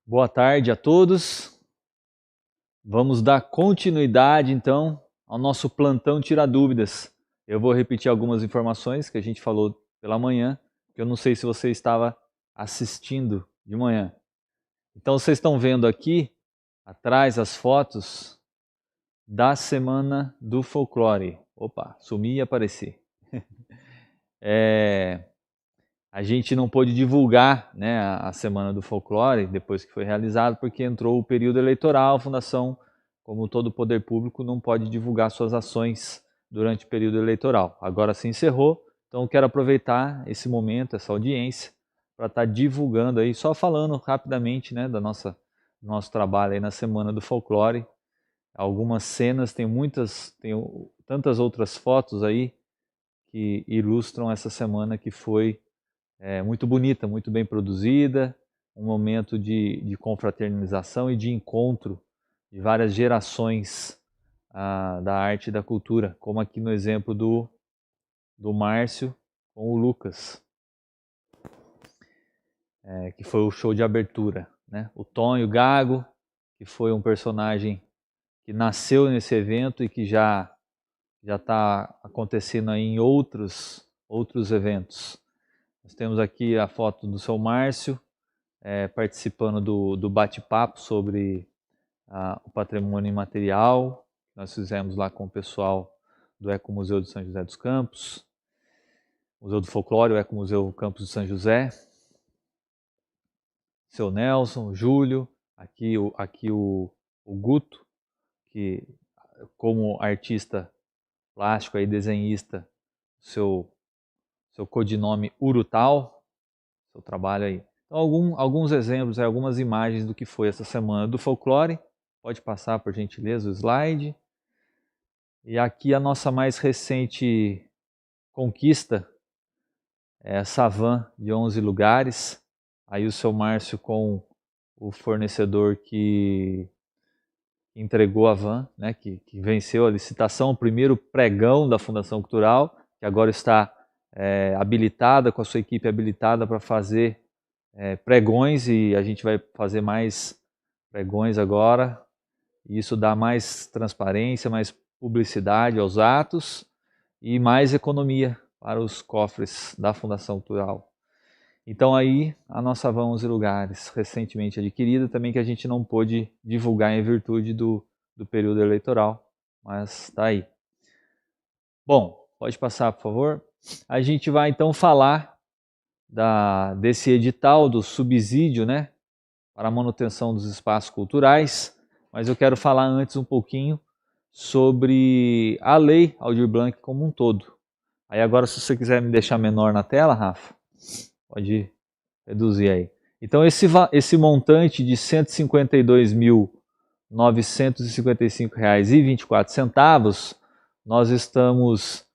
Boa tarde a todos. Vamos dar continuidade, então, ao nosso plantão Tira Dúvidas. Eu vou repetir algumas informações que a gente falou pela manhã, que eu não sei se você estava assistindo de manhã. Então, vocês estão vendo aqui, atrás, as fotos da Semana do Folclore. Opa, sumi e apareci. A gente não pôde divulgar, né, a Semana do Folclore depois que foi realizado, porque entrou o período eleitoral, a Fundação, como todo poder público, não pode divulgar suas ações durante o período eleitoral. Agora se encerrou, então eu quero aproveitar esse momento, essa audiência, para estar divulgando aí, só falando rapidamente, né, do nosso trabalho aí na Semana do Folclore. Algumas cenas, tem tantas outras fotos aí que ilustram essa semana que foi muito bonita, muito bem produzida, um momento de confraternização e de encontro de várias gerações da arte e da cultura, como aqui no exemplo do Márcio com o Lucas, que foi o show de abertura. Né? O Tonho Gago, que foi um personagem que nasceu nesse evento e que já está acontecendo aí em outros eventos. Nós temos aqui a foto do seu Márcio, participando do bate-papo sobre o patrimônio imaterial. Nós fizemos lá com o pessoal do Ecomuseu de São José dos Campos, Museu do Folclore, o Ecomuseu Campos de São José. Seu Nelson, o Júlio, aqui o Guto, que como artista plástico e desenhista, seu codinome Urutau, seu trabalho aí. Então, alguns exemplos, algumas imagens do que foi essa Semana do Folclore. Pode passar, por gentileza, o slide. E aqui a nossa mais recente conquista é essa van de 11 lugares. Aí o seu Márcio com o fornecedor que entregou a van, né, que venceu a licitação, o primeiro pregão da Fundação Cultural, que agora está habilitada, com a sua equipe habilitada para fazer pregões, e a gente vai fazer mais pregões agora. Isso dá mais transparência, mais publicidade aos atos e mais economia para os cofres da Fundação Cultural. Então aí a nossa van 11 lugares, recentemente adquirida, também que a gente não pôde divulgar em virtude do período eleitoral, mas está aí. Bom, pode passar, por favor. A gente vai então falar desse edital do subsídio, né, para a manutenção dos espaços culturais, mas eu quero falar antes um pouquinho sobre a Lei Aldir Blanc como um todo. Aí agora, se você quiser me deixar menor na tela, Rafa, pode reduzir aí. Então esse montante de R$ 152.955,24, nós estamos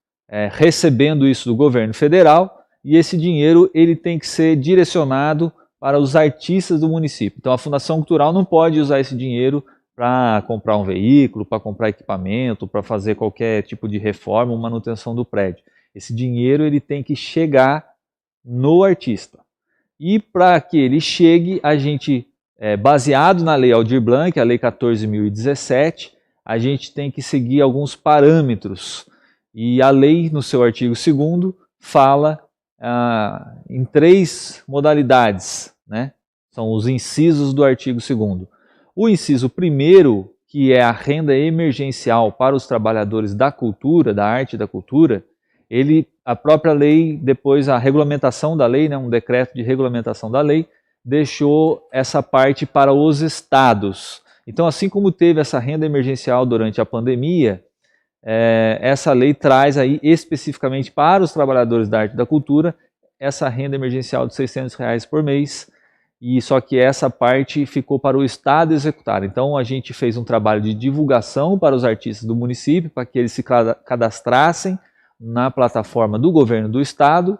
recebendo isso do governo federal, e esse dinheiro ele tem que ser direcionado para os artistas do município. Então a Fundação Cultural não pode usar esse dinheiro para comprar um veículo, para comprar equipamento, para fazer qualquer tipo de reforma ou manutenção do prédio. Esse dinheiro ele tem que chegar no artista. E para que ele chegue, a gente, baseado na Lei Aldir Blanc, a Lei 14.017, a gente tem que seguir alguns parâmetros. E a lei, no seu artigo 2º, fala em 3 modalidades, né? São os incisos do artigo 2º. O inciso 1º, que é a renda emergencial para os trabalhadores da cultura, da arte e da cultura, a própria lei, depois a regulamentação da lei, né, um decreto de regulamentação da lei, deixou essa parte para os estados. Então, assim como teve essa renda emergencial durante a pandemia, essa lei traz aí especificamente para os trabalhadores da arte e da cultura essa renda emergencial de R$ 600 por mês, e só que essa parte ficou para o Estado executar. Então a gente fez um trabalho de divulgação para os artistas do município, para que eles se cadastrassem na plataforma do governo do Estado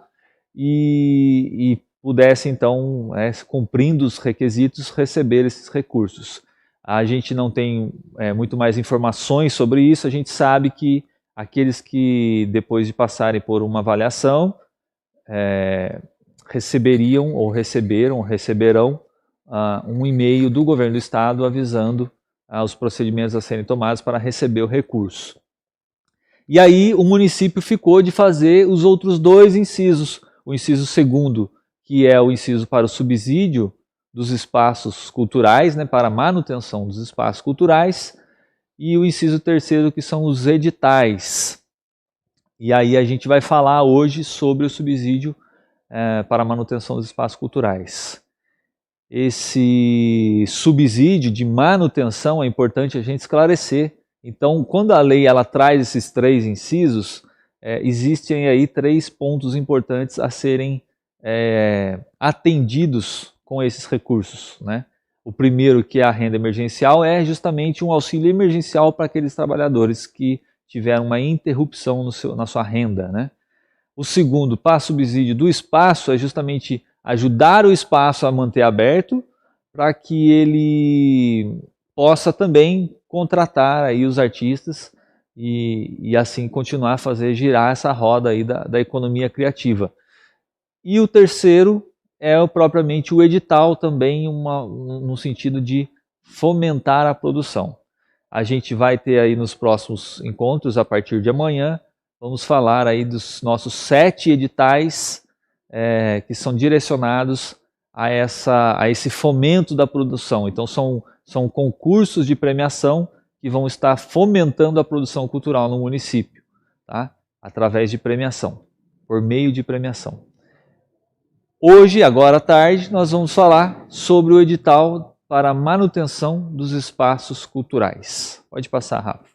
e pudessem então, cumprindo os requisitos, receber esses recursos. A gente não tem muito mais informações sobre isso. A gente sabe que aqueles que, depois de passarem por uma avaliação, receberiam ou receberão um e-mail do governo do estado avisando os procedimentos a serem tomados para receber o recurso. E aí o município ficou de fazer os outros dois incisos. O inciso segundo, que é o inciso para o subsídio dos espaços culturais, né, para a manutenção dos espaços culturais, e o inciso terceiro, que são os editais. E aí a gente vai falar hoje sobre o subsídio para a manutenção dos espaços culturais. Esse subsídio de manutenção é importante a gente esclarecer. Então, quando a lei ela traz esses três incisos, existem aí 3 pontos importantes a serem atendidos com esses recursos, né? O primeiro, que é a renda emergencial, é justamente um auxílio emergencial para aqueles trabalhadores que tiveram uma interrupção na sua renda, né? O segundo, para subsídio do espaço, é justamente ajudar o espaço a manter aberto para que ele possa também contratar aí os artistas e assim continuar a fazer girar essa roda aí da economia criativa. E o terceiro é propriamente o edital também, no sentido de fomentar a produção. A gente vai ter aí nos próximos encontros, a partir de amanhã, vamos falar aí dos nossos 7 editais que são direcionados a esse fomento da produção. Então são concursos de premiação que vão estar fomentando a produção cultural no município, tá? Através de premiação, por meio de premiação. Hoje, agora à tarde, nós vamos falar sobre o edital para a manutenção dos espaços culturais. Pode passar, Rafa.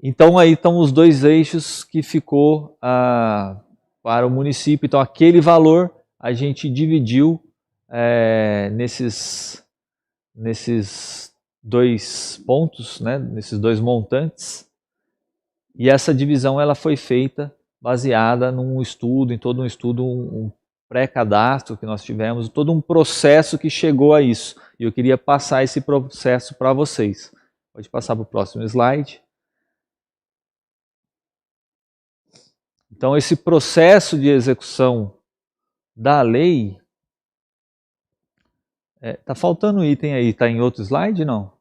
Então aí estão os 2 eixos que ficou para o município. Então aquele valor a gente dividiu nesses 2 pontos, né, nesses 2 montantes. E essa divisão ela foi feita baseada num estudo, em todo um estudo, um pré-cadastro que nós tivemos, todo um processo que chegou a isso. E eu queria passar esse processo para vocês. Pode passar para o próximo slide. Então, esse processo de execução da lei... Tá faltando item aí, tá em outro slide, não?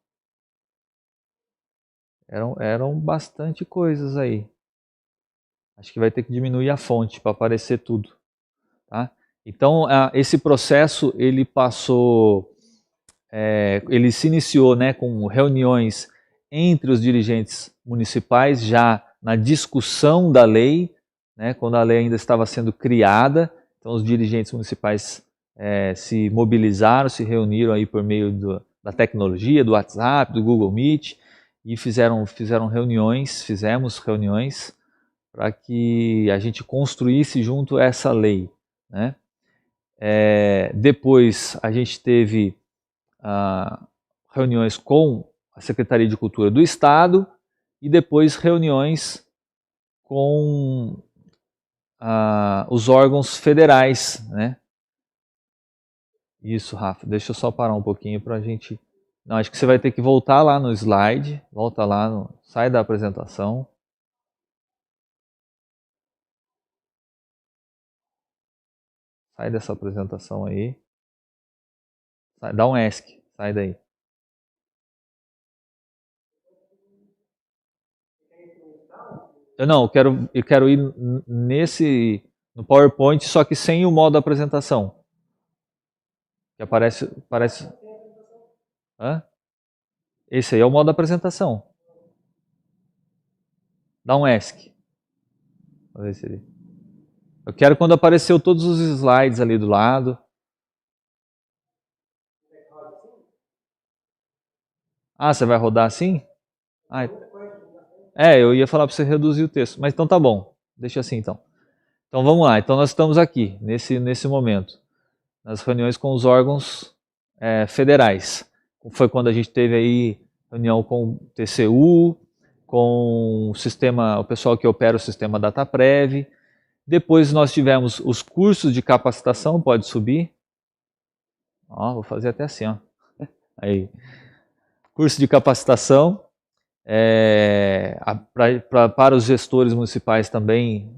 Eram bastante coisas aí. Acho que vai ter que diminuir a fonte para aparecer tudo. Tá? Então, esse processo, ele ele se iniciou, né, com reuniões entre os dirigentes municipais, já na discussão da lei, né, quando a lei ainda estava sendo criada. Então, os dirigentes municipais se mobilizaram, se reuniram aí por meio da tecnologia, do WhatsApp, do Google Meet, e fizemos reuniões para que a gente construísse junto essa lei, né? Depois a gente teve reuniões com a Secretaria de Cultura do Estado e depois reuniões com os órgãos federais, né? Isso, Rafa, deixa eu só parar um pouquinho para a gente... Não, acho que você vai ter que voltar lá no slide, volta lá, sai da apresentação. Sai dessa apresentação aí. Dá um ESC, sai daí. Eu quero ir no PowerPoint, só que sem o modo apresentação. Que aparece... Hã? Esse aí é o modo apresentação. Dá um ESC. Vamos ver se ele... Eu quero quando apareceu todos os slides ali do lado. Você vai rodar assim? Eu ia falar para você reduzir o texto, mas então tá bom. Deixa assim então. Então vamos lá. Então nós estamos aqui, nesse momento, nas reuniões com os órgãos federais. Foi quando a gente teve aí reunião com o TCU, com o pessoal que opera o sistema DataPrev. Depois nós tivemos os cursos de capacitação, pode subir. Vou fazer até assim, ó. Aí. Curso de capacitação para os gestores municipais também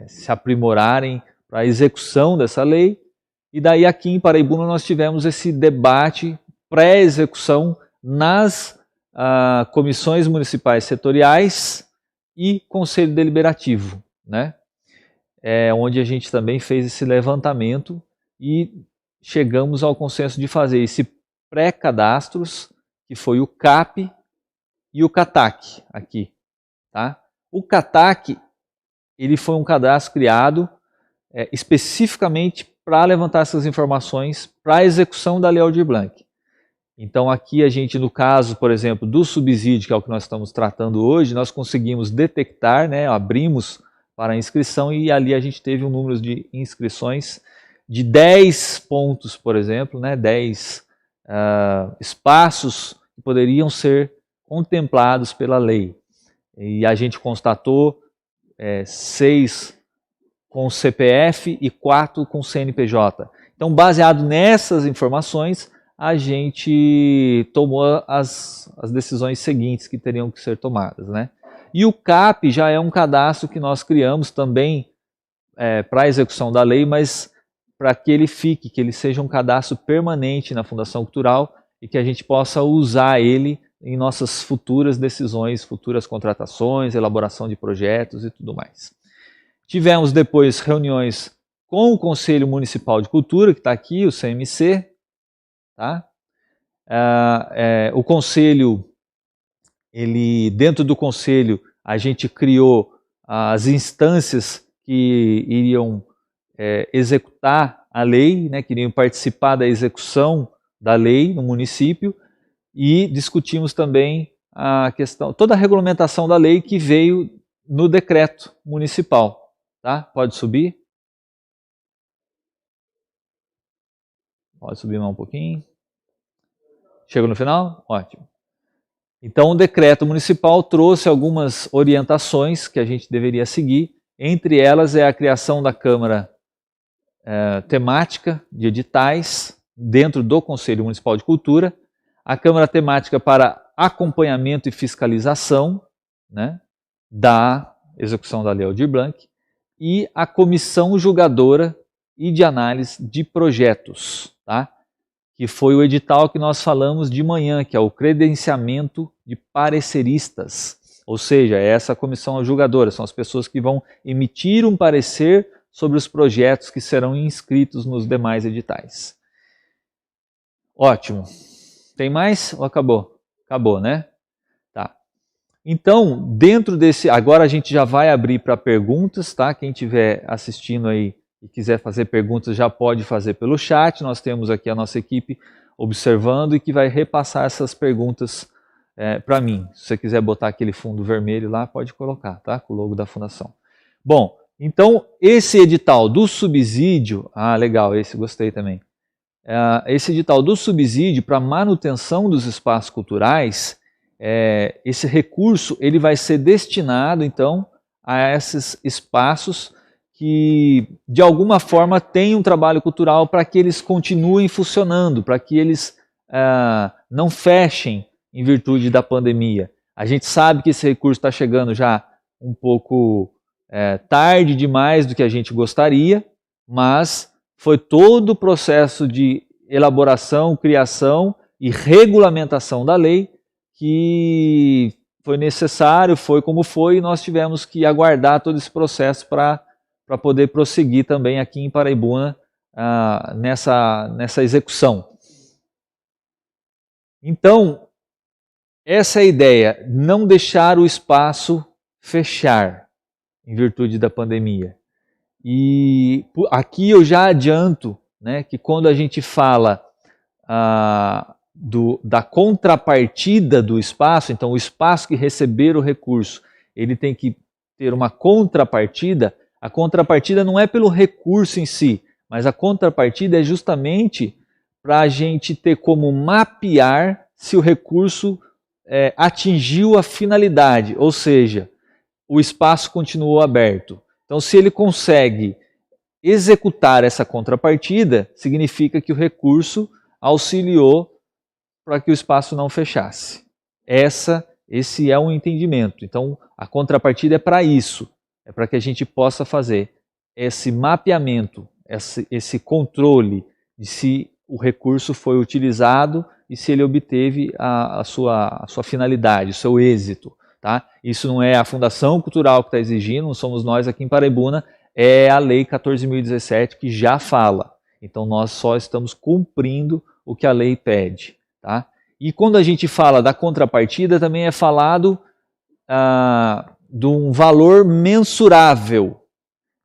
se aprimorarem para a execução dessa lei. E daí aqui em Paraibuna nós tivemos esse debate pré-execução nas comissões municipais setoriais e conselho deliberativo, né? Onde a gente também fez esse levantamento e chegamos ao consenso de fazer esse pré-cadastros, que foi o CAP e o CATAC aqui, tá? O CATAC, ele foi um cadastro criado especificamente para levantar essas informações para a execução da Lei Aldir Blanc. Então aqui a gente, no caso, por exemplo, do subsídio, que é o que nós estamos tratando hoje, nós conseguimos detectar, né, abrimos para a inscrição e ali a gente teve um número de inscrições de 10 pontos, por exemplo, né, 10 espaços que poderiam ser contemplados pela lei. E a gente constatou 6 com CPF e 4 com CNPJ. Então, baseado nessas informações, a gente tomou as decisões seguintes que teriam que ser tomadas, né? E o CAP já é um cadastro que nós criamos também para a execução da lei, mas para que ele fique, que ele seja um cadastro permanente na Fundação Cultural e que a gente possa usar ele em nossas futuras decisões, futuras contratações, elaboração de projetos e tudo mais. Tivemos depois reuniões com o Conselho Municipal de Cultura, que está aqui, o CMC, tá? O Conselho, dentro do Conselho, a gente criou as instâncias que iriam executar a lei, né, que iriam participar da execução da lei no município, e discutimos também a questão, toda a regulamentação da lei que veio no decreto municipal. Tá? Pode subir? Pode subir mais um pouquinho. Chegou no final? Ótimo. Então o decreto municipal trouxe algumas orientações que a gente deveria seguir. Entre elas é a criação da Câmara temática de editais dentro do Conselho Municipal de Cultura, a Câmara temática para acompanhamento e fiscalização, né, da execução da Lei Aldir Blanc, e a comissão julgadora e de análise de projetos, tá? Que foi o edital que nós falamos de manhã, que é o credenciamento de pareceristas, ou seja, é essa comissão julgadora, são as pessoas que vão emitir um parecer sobre os projetos que serão inscritos nos demais editais. Ótimo. Tem mais ou acabou? Acabou, né? Tá. Então, dentro desse... Agora a gente já vai abrir para perguntas, tá? Quem estiver assistindo aí e quiser fazer perguntas já pode fazer pelo chat. Nós temos aqui a nossa equipe observando e que vai repassar essas perguntas para mim. Se você quiser botar aquele fundo vermelho lá, pode colocar, tá? Com o logo da fundação. Bom, então esse edital do subsídio... Ah, legal, esse gostei também. Esse edital do subsídio para manutenção dos espaços culturais, esse recurso ele vai ser destinado então a esses espaços que de alguma forma têm um trabalho cultural para que eles continuem funcionando, para que eles não fechem em virtude da pandemia. A gente sabe que esse recurso está chegando já um pouco tarde demais do que a gente gostaria, mas foi todo o processo de elaboração, criação e regulamentação da lei que foi necessário, foi como foi, e nós tivemos que aguardar todo esse processo para poder prosseguir também aqui em Paraibuna nessa execução. Então, essa é a ideia, não deixar o espaço fechar em virtude da pandemia. E aqui eu já adianto, né, que quando a gente fala da contrapartida do espaço, então o espaço que receber o recurso, ele tem que ter uma contrapartida. A contrapartida não é pelo recurso em si, mas a contrapartida é justamente para a gente ter como mapear se o recurso atingiu a finalidade, ou seja, o espaço continuou aberto. Então, se ele consegue executar essa contrapartida, significa que o recurso auxiliou para que o espaço não fechasse. Esse é um entendimento. Então, a contrapartida é para isso, é para que a gente possa fazer esse mapeamento, esse controle de se o recurso foi utilizado e se ele obteve a sua finalidade, o seu êxito. Tá? Isso não é a Fundação Cultural que está exigindo, não somos nós aqui em Paraibuna, é a Lei 14.017 que já fala. Então nós só estamos cumprindo o que a lei pede. Tá? E quando a gente fala da contrapartida, também é falado de um valor mensurável.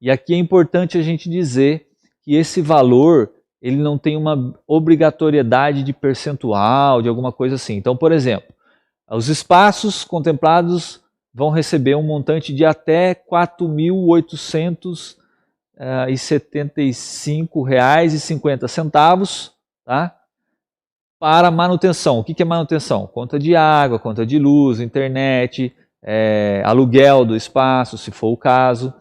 E aqui é importante a gente dizer que esse valor ele não tem uma obrigatoriedade de percentual, de alguma coisa assim. Então, por exemplo, os espaços contemplados vão receber um montante de até R$ 4.875,50, tá? Para manutenção. O que é manutenção? Conta de água, conta de luz, internet, aluguel do espaço, se for o caso.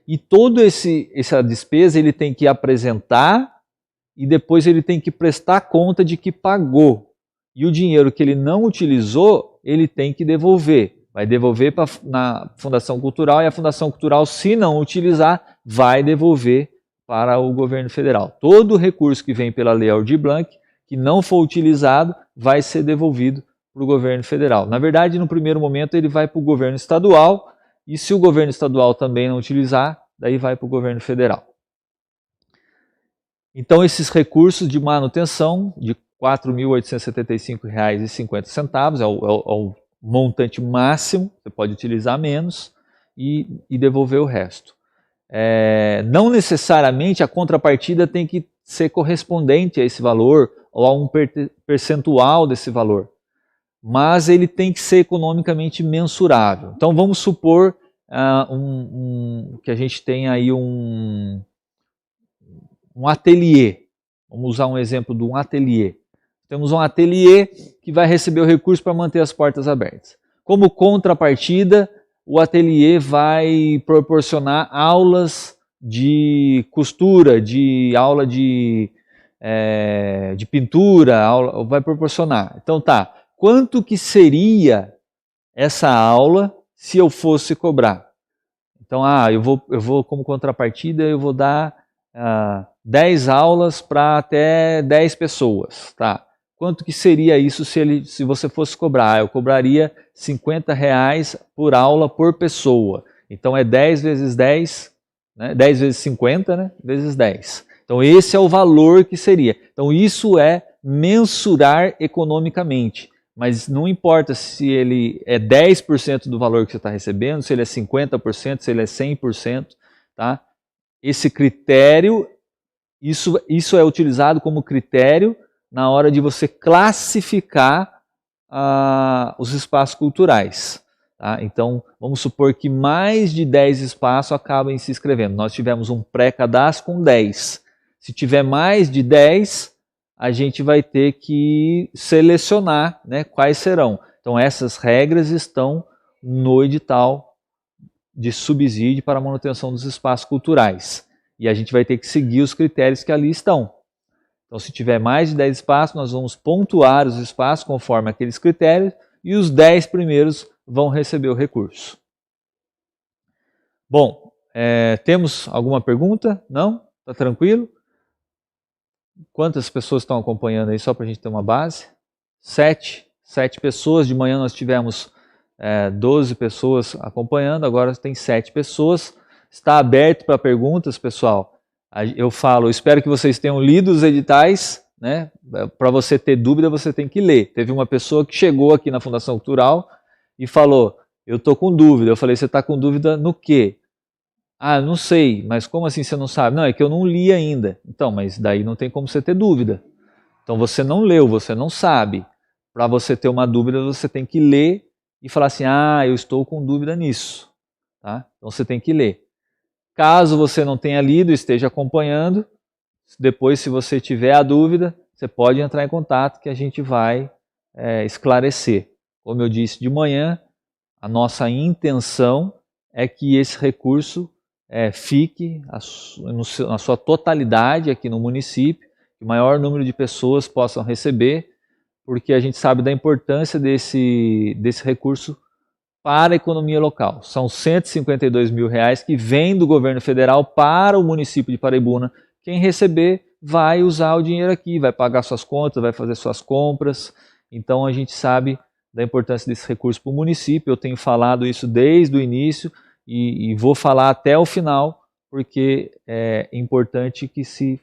E toda essa despesa ele tem que apresentar e depois ele tem que prestar conta de que pagou. E o dinheiro que ele não utilizou, ele tem que devolver. Vai devolver na Fundação Cultural e a Fundação Cultural, se não utilizar, vai devolver para o governo federal. Todo recurso que vem pela Lei Aldir Blanc, que não for utilizado, vai ser devolvido para o governo federal. Na verdade, no primeiro momento, ele vai para o governo estadual, e se o governo estadual também não utilizar, daí vai para o governo federal. Então, esses recursos de manutenção de R$ 4.875,50 é o montante máximo, você pode utilizar menos e devolver o resto. Não necessariamente a contrapartida tem que ser correspondente a esse valor ou a um percentual desse valor, mas ele tem que ser economicamente mensurável. Então vamos supor que a gente tem aí um ateliê. Vamos usar um exemplo de um ateliê. Temos um ateliê que vai receber o recurso para manter as portas abertas. Como contrapartida, o ateliê vai proporcionar aulas de costura, aula de pintura, vai proporcionar. Então tá, quanto que seria essa aula se eu fosse cobrar? Então, eu vou como contrapartida, eu vou dar 10 aulas para até 10 pessoas, tá? Quanto que seria isso se você fosse cobrar? Eu cobraria R$ 50 por aula por pessoa. Então é 10 vezes 10, né? 10 vezes 50, né? Vezes 10. Então esse é o valor que seria. Então isso é mensurar economicamente. Mas não importa se ele é 10% do valor que você está recebendo, se ele é 50%, se ele é 100%, tá? Esse critério, isso é utilizado como critério na hora de você classificar os espaços culturais. Tá? Então, vamos supor que mais de 10 espaços acabem se inscrevendo. Nós tivemos um pré-cadastro com 10. Se tiver mais de 10, a gente vai ter que selecionar, né, quais serão. Então, essas regras estão no edital de subsídio para a manutenção dos espaços culturais. E a gente vai ter que seguir os critérios que ali estão. Então, se tiver mais de 10 espaços, nós vamos pontuar os espaços conforme aqueles critérios e os 10 primeiros vão receber o recurso. Bom, temos alguma pergunta? Não? Está tranquilo? Quantas pessoas estão acompanhando aí, só para a gente ter uma base? 7 pessoas. De manhã nós tivemos 12 pessoas acompanhando, agora tem 7 pessoas. Está aberto para perguntas, pessoal. Eu espero que vocês tenham lido os editais, né? Para você ter dúvida, você tem que ler. Teve uma pessoa que chegou aqui na Fundação Cultural e falou, eu estou com dúvida. Eu falei, você está com dúvida no quê? Não sei, mas como assim você não sabe? Não, é que eu não li ainda. Então, mas daí não tem como você ter dúvida. Então você não leu, você não sabe. Para você ter uma dúvida, você tem que ler e falar assim, eu estou com dúvida nisso. Tá? Então você tem que ler. Caso você não tenha lido, esteja acompanhando, depois se você tiver a dúvida, você pode entrar em contato que a gente vai esclarecer. Como eu disse de manhã, a nossa intenção é que esse recurso fique na sua totalidade aqui no município, que o maior número de pessoas possam receber, porque a gente sabe da importância desse recurso para a economia local. São R$ 152 mil que vêm do governo federal para o município de Paraibuna, quem receber vai usar o dinheiro aqui, vai pagar suas contas, vai fazer suas compras. Então a gente sabe da importância desse recurso para o município. Eu tenho falado isso desde o início e vou falar até o final, porque é importante que se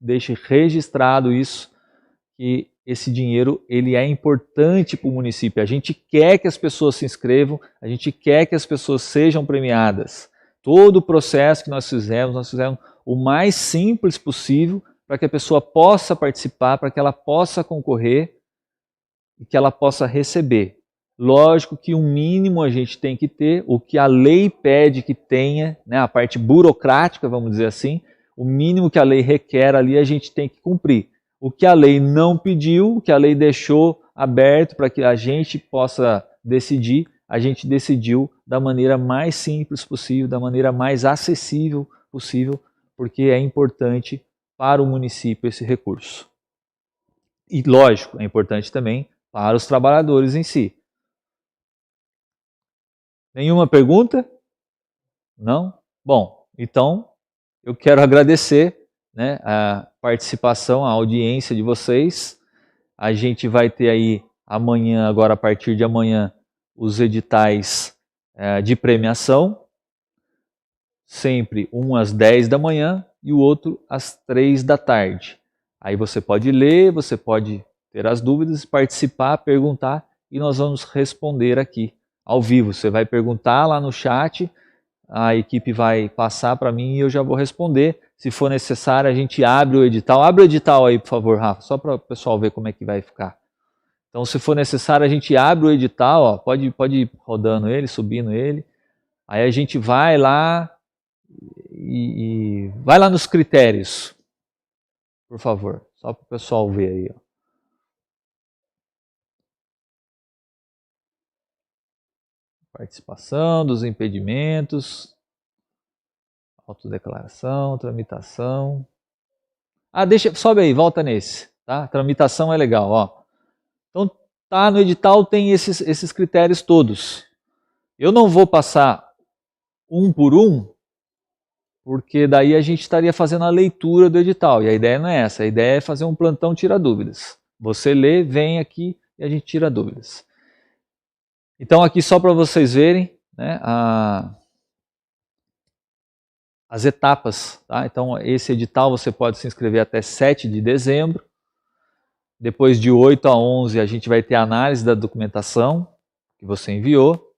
deixe registrado isso, que esse dinheiro ele é importante para o município. A gente quer que as pessoas se inscrevam, a gente quer que as pessoas sejam premiadas. Todo o processo que nós fizemos o mais simples possível para que a pessoa possa participar, para que ela possa concorrer e que ela possa receber. Lógico que um mínimo a gente tem que ter, o que a lei pede que tenha, né, a parte burocrática, vamos dizer assim, o mínimo que a lei requer ali a gente tem que cumprir. O que a lei não pediu, o que a lei deixou aberto para que a gente possa decidir, a gente decidiu da maneira mais simples possível, da maneira mais acessível possível, porque é importante para o município esse recurso. E, lógico, é importante também para os trabalhadores em si. Nenhuma pergunta? Não? Bom, então eu quero agradecer, né, a participação, a audiência de vocês. A gente vai ter aí amanhã, agora a partir de amanhã, os editais de premiação, sempre um às 10 da manhã e o outro às 3 da tarde. Aí você pode ler, você pode ter as dúvidas, participar, perguntar e nós vamos responder aqui ao vivo. Você vai perguntar lá no chat, a equipe vai passar para mim e eu já vou responder. Se for necessário, a gente abre o edital. Abre o edital aí, por favor, Rafa, só para o pessoal ver como é que vai ficar. Então, se for necessário, a gente abre o edital, ó, pode ir rodando ele, subindo ele. Aí a gente vai lá e vai lá nos critérios, por favor, só para o pessoal ver aí. Ó. Participação dos impedimentos, autodeclaração, tramitação. Ah, sobe aí, volta nesse, tá? Tramitação é legal, ó. Então, tá no edital tem esses critérios todos. Eu não vou passar um por um, porque daí a gente estaria fazendo a leitura do edital, e a ideia não é essa, a ideia é fazer um plantão tira dúvidas. Você lê, vem aqui e a gente tira dúvidas. Então aqui só para vocês verem, né, as etapas, tá? Então esse edital você pode se inscrever até 7 de dezembro, depois de 8 a 11 a gente vai ter a análise da documentação que você enviou,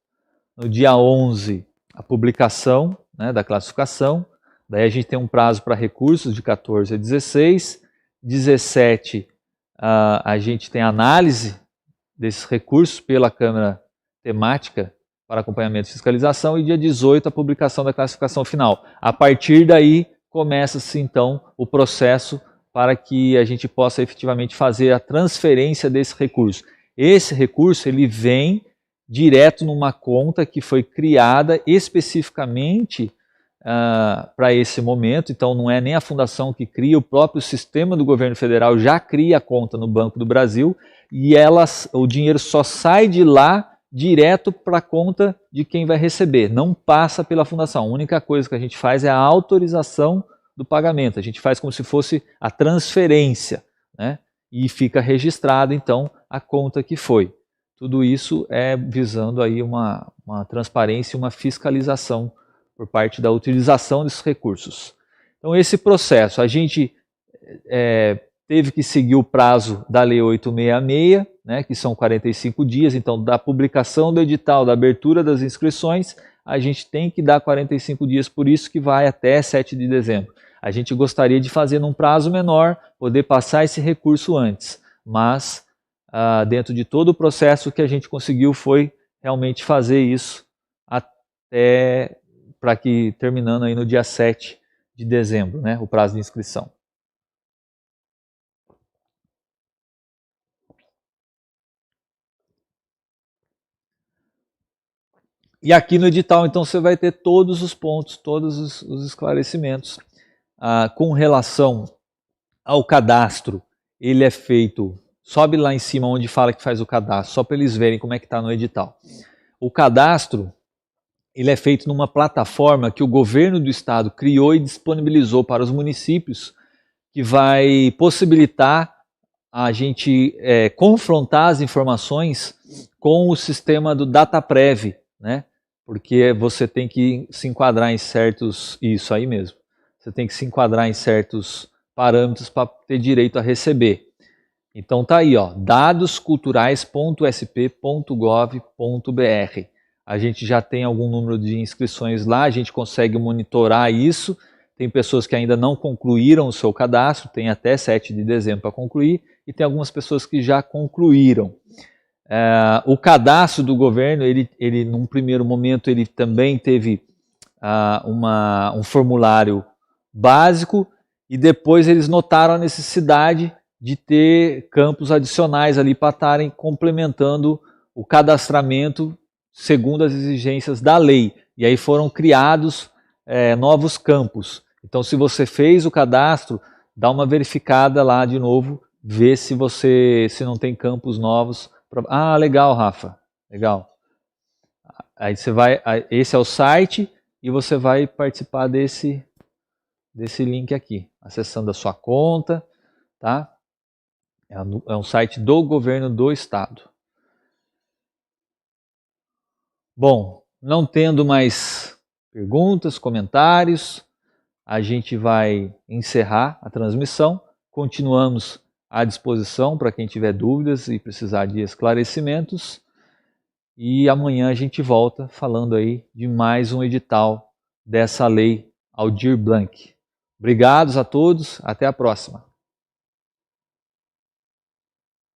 no dia 11 a publicação, né, da classificação, daí a gente tem um prazo para recursos de 14 a 16, 17 a gente tem a análise desses recursos pela Câmara Temática para acompanhamento e fiscalização e dia 18 a publicação da classificação final. A partir daí começa-se então o processo para que a gente possa efetivamente fazer a transferência desse recurso. Esse recurso ele vem direto numa conta que foi criada especificamente para esse momento, então não é nem a fundação que cria, o próprio sistema do governo federal já cria a conta no Banco do Brasil e o dinheiro só sai de lá direto para a conta de quem vai receber, não passa pela fundação. A única coisa que a gente faz é a autorização do pagamento, a gente faz como se fosse a transferência, né? E fica registrado então a conta que foi. Tudo isso é visando aí uma transparência e uma fiscalização por parte da utilização desses recursos. Então esse processo, a gente teve que seguir o prazo da Lei 866, né, que são 45 dias, então da publicação do edital, da abertura das inscrições, a gente tem que dar 45 dias, por isso que vai até 7 de dezembro. A gente gostaria de fazer num prazo menor, poder passar esse recurso antes, mas dentro de todo o processo que a gente conseguiu foi realmente fazer isso até para que terminando aí no dia 7 de dezembro, né, o prazo de inscrição. E aqui no edital, então, você vai ter todos os pontos, todos os esclarecimentos. Com relação ao cadastro, ele é feito, sobe lá em cima onde fala que faz o cadastro, só para eles verem como é que está no edital. O cadastro, ele é feito numa plataforma que o governo do estado criou e disponibilizou para os municípios que vai possibilitar a gente confrontar as informações com o sistema do DataPrev, né? Porque você tem que se enquadrar em certos... Isso aí mesmo. Você tem que se enquadrar em certos parâmetros para ter direito a receber. Então tá aí, ó, dadosculturais.sp.gov.br. A gente já tem algum número de inscrições lá, a gente consegue monitorar isso. Tem pessoas que ainda não concluíram o seu cadastro, tem até 7 de dezembro para concluir, e tem algumas pessoas que já concluíram. O cadastro do governo, ele num primeiro momento, ele também teve um formulário básico, e depois eles notaram a necessidade de ter campos adicionais ali para estarem complementando o cadastramento segundo as exigências da lei. E aí foram criados novos campos. Então, se você fez o cadastro, dá uma verificada lá de novo, vê se não tem campos novos. Legal, Rafa, legal. Aí você vai, esse é o site e você vai participar desse link aqui, acessando a sua conta, tá? É um site do governo do estado. Bom, não tendo mais perguntas, comentários, a gente vai encerrar a transmissão. Continuamos à disposição para quem tiver dúvidas e precisar de esclarecimentos. E amanhã a gente volta falando aí de mais um edital dessa lei Aldir Blanc. Obrigados a todos, até a próxima.